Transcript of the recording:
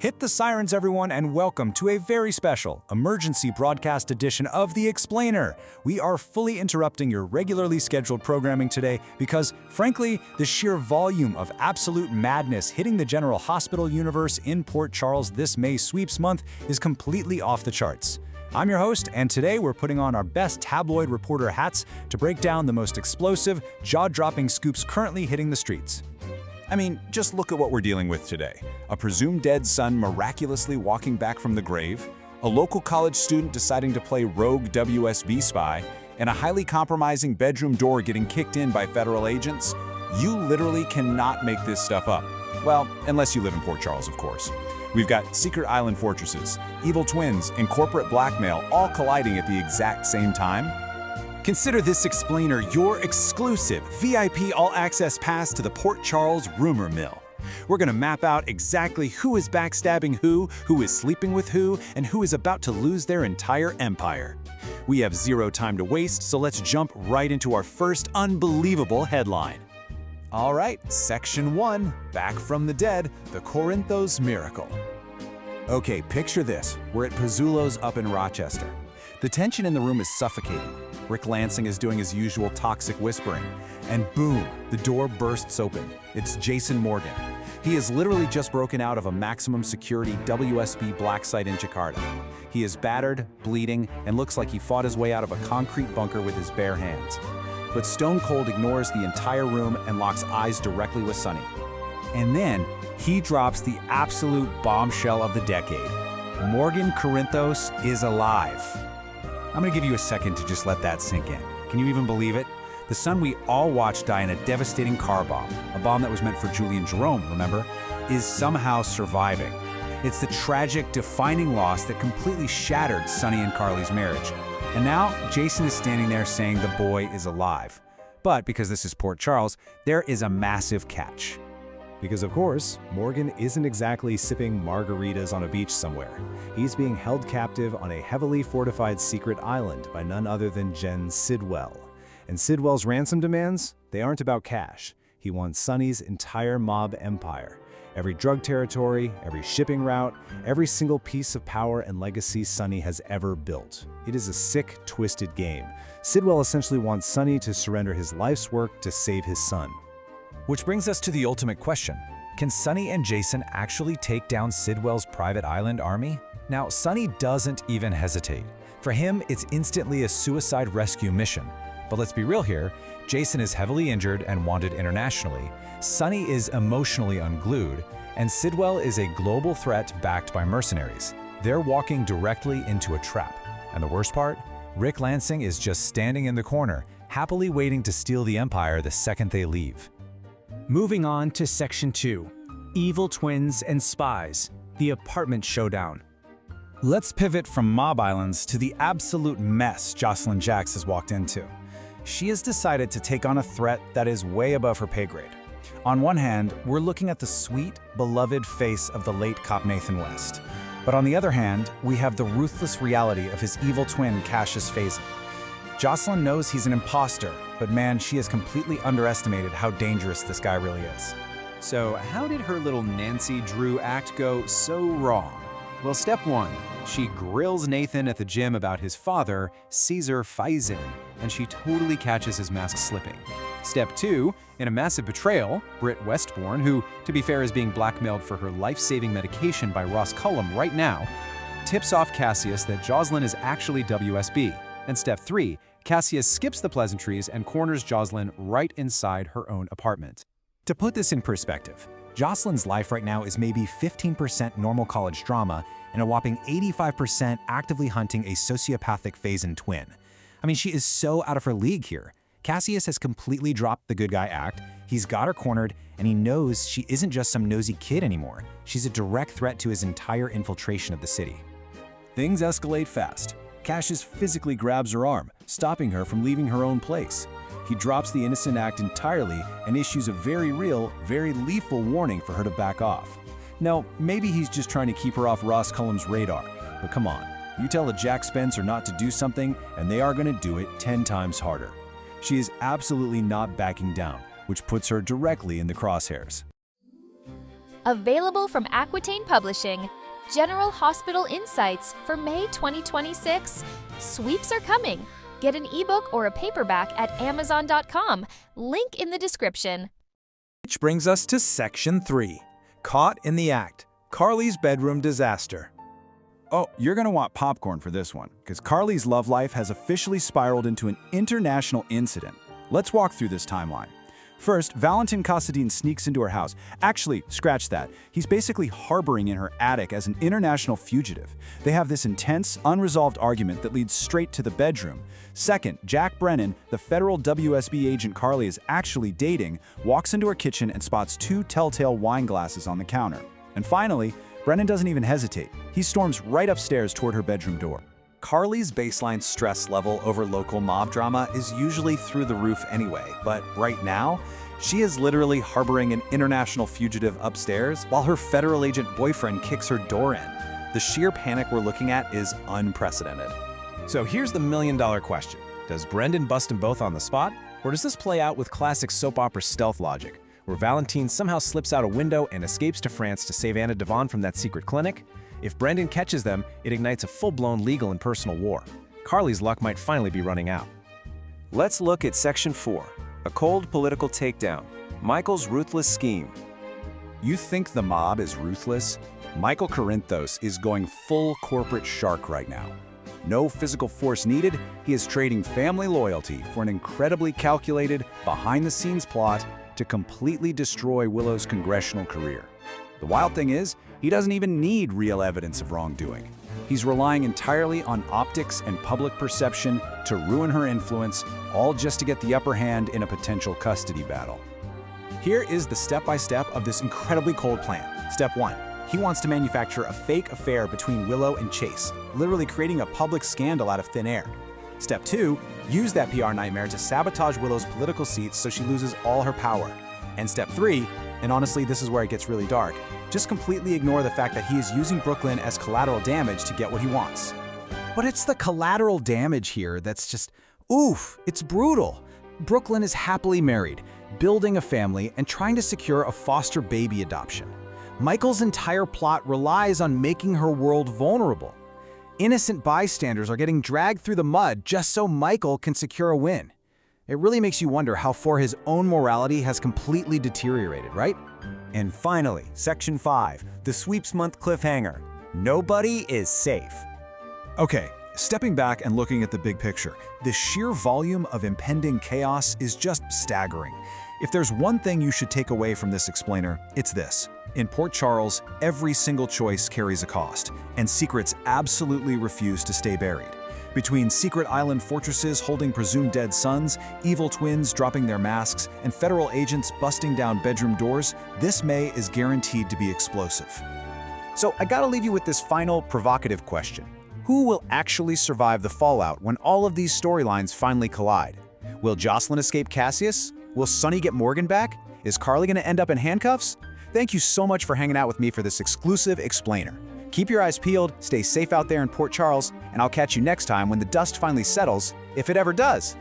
Hit the sirens, everyone, and welcome to a very special emergency broadcast edition of The Explainer. We are fully interrupting your regularly scheduled programming today because, frankly, the sheer volume of absolute madness hitting the General Hospital universe in Port Charles this May sweeps month is completely off the charts. I'm your host, and today we're putting on our best tabloid reporter hats to break down the most explosive, jaw-dropping scoops currently hitting the streets. I mean, just look at what we're dealing with today. A presumed dead son miraculously walking back from the grave, a local college student deciding to play rogue WSB spy, and a highly compromising bedroom door getting kicked in by federal agents. You literally cannot make this stuff up. Well, unless you live in Port Charles, of course. We've got secret island fortresses, evil twins, and corporate blackmail all colliding at the exact same time. Consider this explainer your exclusive VIP all-access pass to the Port Charles rumor mill. We're gonna map out exactly who is backstabbing who is sleeping with who, and who is about to lose their entire empire. We have zero time to waste, so let's jump right into our first unbelievable headline. All right, Section 1, Back from the Dead, the Corinthos Miracle. Okay, picture this. We're at Pizzullo's up in Rochester. The tension in the room is suffocating. Rick Lansing is doing his usual toxic whispering. And boom, the door bursts open. It's Jason Morgan. He has literally just broken out of a maximum security WSB black site in Jakarta. He is battered, bleeding, and looks like he fought his way out of a concrete bunker with his bare hands. But Stone Cold ignores the entire room and locks eyes directly with Sonny. And then he drops the absolute bombshell of the decade. Morgan Corinthos is alive. I'm gonna give you a second to just let that sink in. Can you even believe it? The son we all watched die in a devastating car bomb, a bomb that was meant for Julian Jerome, remember, is somehow surviving. It's the tragic, defining loss that completely shattered Sonny and Carly's marriage. And now, Jason is standing there saying the boy is alive. But because this is Port Charles, there is a massive catch. Because of course, Morgan isn't exactly sipping margaritas on a beach somewhere. He's being held captive on a heavily fortified secret island by none other than Jen Sidwell. And Sidwell's ransom demands? They aren't about cash. He wants Sonny's entire mob empire. Every drug territory, every shipping route, every single piece of power and legacy Sonny has ever built. It is a sick, twisted game. Sidwell essentially wants Sonny to surrender his life's work to save his son. Which brings us to the ultimate question. Can Sonny and Jason actually take down Sidwell's private island army? Now, Sonny doesn't even hesitate. For him, it's instantly a suicide rescue mission. But let's be real here, Jason is heavily injured and wanted internationally, Sonny is emotionally unglued, and Sidwell is a global threat backed by mercenaries. They're walking directly into a trap. And the worst part? Rick Lansing is just standing in the corner, happily waiting to steal the empire the second they leave. Moving on to Section 2, Evil Twins and Spies, the Apartment Showdown. Let's pivot from mob islands to the absolute mess Josslyn Jax has walked into. She has decided to take on a threat that is way above her pay grade. On one hand, we're looking at the sweet, beloved face of the late cop Nathan West. But on the other hand, we have the ruthless reality of his evil twin, Casius Faison. Josslyn knows he's an imposter, but man, she has completely underestimated how dangerous this guy really is. So how did her little Nancy Drew act go so wrong? Well, step 1, she grills Nathan at the gym about his father, Casius Faison, and she totally catches his mask slipping. Step 2, in a massive betrayal, Britt Westborn, who, to be fair, is being blackmailed for her life-saving medication by Ross Cullum right now, tips off Casius that Josslyn is actually WSB. And step 3, Casius skips the pleasantries and corners Josslyn right inside her own apartment. To put this in perspective, Josslyn's life right now is maybe 15% normal college drama and a whopping 85% actively hunting a sociopathic Faison twin. I mean, she is so out of her league here. Casius has completely dropped the good guy act, he's got her cornered, and he knows she isn't just some nosy kid anymore. She's a direct threat to his entire infiltration of the city. Things escalate fast. Casius physically grabs her arm, stopping her from leaving her own place. He drops the innocent act entirely and issues a very real, very lethal warning for her to back off. Now, maybe he's just trying to keep her off Ross Cullum's radar, but come on. You tell a Jack Spencer not to do something, and they are going to do it 10 times harder. She is absolutely not backing down, which puts her directly in the crosshairs. Available from Aquitaine Publishing. General Hospital Insights for May 2026. Sweeps are coming. Get an ebook or a paperback at Amazon.com. Link in the description. Which brings us to Section 3. Caught in the Act. Carly's Bedroom Disaster. Oh, you're going to want popcorn for this one, because Carly's love life has officially spiraled into an international incident. Let's walk through this timeline. First, Valentin Casadine sneaks into her house. Actually, scratch that. He's basically harboring in her attic as an international fugitive. They have this intense, unresolved argument that leads straight to the bedroom. Second, Jack Brennan, the federal WSB agent Carly is actually dating, walks into her kitchen and spots 2 telltale wine glasses on the counter. And finally, Brennan doesn't even hesitate. He storms right upstairs toward her bedroom door. Carly's baseline stress level over local mob drama is usually through the roof anyway, but right now, she is literally harboring an international fugitive upstairs while her federal agent boyfriend kicks her door in. The sheer panic we're looking at is unprecedented. So here's the million-dollar question. Does Brendan bust them both on the spot? Or does this play out with classic soap opera stealth logic, where Valentine somehow slips out a window and escapes to France to save Anna Devon from that secret clinic? If Brendan catches them, it ignites a full-blown legal and personal war. Carly's luck might finally be running out. Let's look at Section 4, a cold political takedown, Michael's ruthless scheme. You think the mob is ruthless? Michael Corinthos is going full corporate shark right now. No physical force needed, he is trading family loyalty for an incredibly calculated, behind-the-scenes plot to completely destroy Willow's congressional career. The wild thing is, he doesn't even need real evidence of wrongdoing. He's relying entirely on optics and public perception to ruin her influence, all just to get the upper hand in a potential custody battle. Here is the step-by-step of this incredibly cold plan. Step 1. He wants to manufacture a fake affair between Willow and Chase, literally creating a public scandal out of thin air. Step 2. Use that PR nightmare to sabotage Willow's political seats so she loses all her power. And Step 3, and honestly this is where it gets really dark, just completely ignore the fact that he is using Brooklyn as collateral damage to get what he wants. But it's the collateral damage here that's just, oof, it's brutal. Brooklyn is happily married, building a family, and trying to secure a foster baby adoption. Michael's entire plot relies on making her world vulnerable. Innocent bystanders are getting dragged through the mud just so Michael can secure a win. It really makes you wonder how far his own morality has completely deteriorated, right? And finally, Section 5, the Sweeps Month cliffhanger. Nobody is safe. Okay, stepping back and looking at the big picture, the sheer volume of impending chaos is just staggering. If there's one thing you should take away from this explainer, it's this. In Port Charles, every single choice carries a cost, and secrets absolutely refuse to stay buried. Between secret island fortresses holding presumed dead sons, evil twins dropping their masks, and federal agents busting down bedroom doors, this May is guaranteed to be explosive. So I gotta leave you with this final provocative question. Who will actually survive the fallout when all of these storylines finally collide? Will Josslyn escape Casius? Will Sonny get Morgan back? Is Carly gonna end up in handcuffs? Thank you so much for hanging out with me for this exclusive explainer. Keep your eyes peeled, stay safe out there in Port Charles, and I'll catch you next time when the dust finally settles, if it ever does.